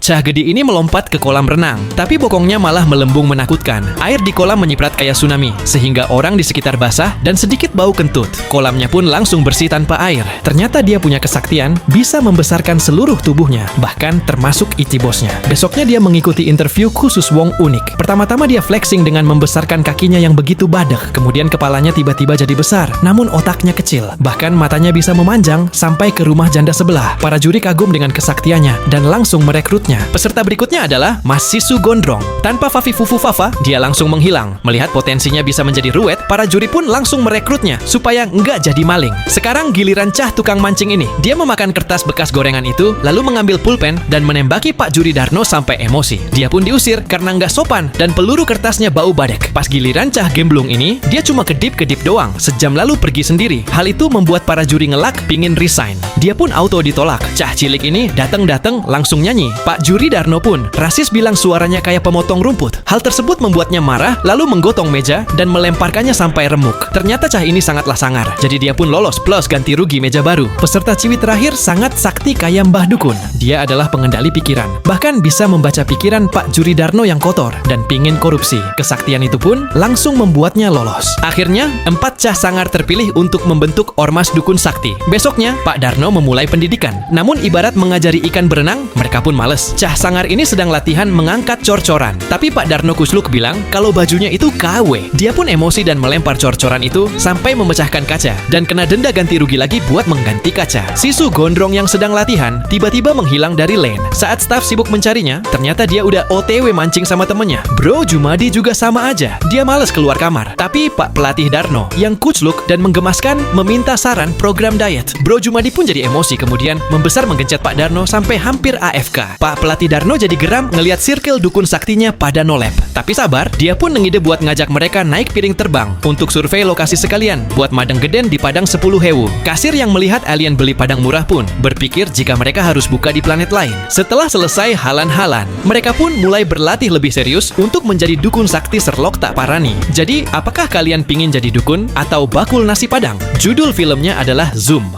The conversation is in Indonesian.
Cah Gede ini melompat ke kolam renang, tapi bokongnya malah melembung menakutkan. Air di kolam menyiprat kayak tsunami, sehingga orang di sekitar basah dan sedikit bau kentut. Kolamnya pun langsung bersih tanpa air. Ternyata dia punya kesaktian, bisa membesarkan seluruh tubuhnya, bahkan termasuk Ichibosnya. Besoknya dia mengikuti interview khusus Wong unik. Pertama-tama dia flexing dengan membesarkan kakinya yang begitu badek, kemudian kepalanya tiba-tiba jadi besar, namun otaknya kecil. Bahkan matanya bisa memanjang sampai ke rumah janda sebelah. Para juri kagum dengan kesaktiannya dan langsung merekrutnya. Peserta berikutnya adalah Mas Sisu Gondrong. Tanpa Fafi Fufu Fafa, dia langsung menghilang. Melihat potensinya bisa menjadi ruwet, para juri pun langsung merekrutnya supaya nggak jadi maling. Sekarang giliran Cah tukang mancing ini. Dia memakan kertas bekas gorengan itu, lalu mengambil pulpen dan menembaki Pak Juri Darno sampai emosi. Dia pun diusir karena nggak sopan dan peluru kertasnya bau badek. Pas giliran Cah gemblung ini, dia cuma kedip-kedip doang. Sejam lalu pergi sendiri. Hal itu membuat para juri ngelak, pingin resign. Dia pun auto ditolak. Cah cilik ini dateng-dateng langsung nyanyi. Pak Juri Darno pun rasis bilang suaranya kayak pemotong rumput. Hal tersebut membuatnya marah, lalu menggotong meja dan melemparkannya sampai remuk. Ternyata Cah ini sangatlah sangar, jadi dia pun lolos plus ganti rugi meja baru. Peserta ciwi terakhir sangat sakti kayak Mbah Dukun. Dia adalah pengendali pikiran, bahkan bisa membaca pikiran Pak Juri Darno yang kotor dan pingin korupsi. Kesaktian itu pun langsung membuatnya lolos. Akhirnya, 4 Cah sangar terpilih untuk membentuk Ormas Dukun Sakti. Besoknya, Pak Darno memulai pendidikan. Namun ibarat mengajari ikan berenang, mereka pun males. Cah sangar ini sedang latihan mengangkat cor-coran. Tapi Pak Darno Kusluk bilang kalau bajunya itu KW. Dia pun emosi dan melempar cor-coran itu sampai memecahkan kaca. Dan kena denda ganti rugi lagi buat mengganti kaca. Sisu Gondrong yang sedang latihan tiba-tiba menghilang dari lane. Saat staf sibuk mencarinya, ternyata dia udah OTW mancing sama temennya. Bro Jumadi juga sama aja. Dia males keluar kamar. Tapi Pak Pelatih Darno yang kucluk dan menggemaskan meminta saran program diet. Bro Jumadi pun jadi emosi kemudian membesar menggencet Pak Darno sampai hampir AFK. Pak Pelatih Darno jadi geram ngelihat circle dukun saktinya pada nolep. Tapi sabar, dia pun ngide buat ngajak mereka naik piring terbang untuk survei lokasi sekalian buat madang geden di Padang 10.000. Kasir yang melihat alien beli padang murah pun berpikir jika mereka harus buka di planet lain. Setelah selesai halan-halan, mereka pun mulai berlatih lebih serius untuk menjadi dukun sakti Serlok tak parani. Jadi, apakah kalian pingin jadi dukun atau bakul nasi padang? Judul filmnya adalah Zoom.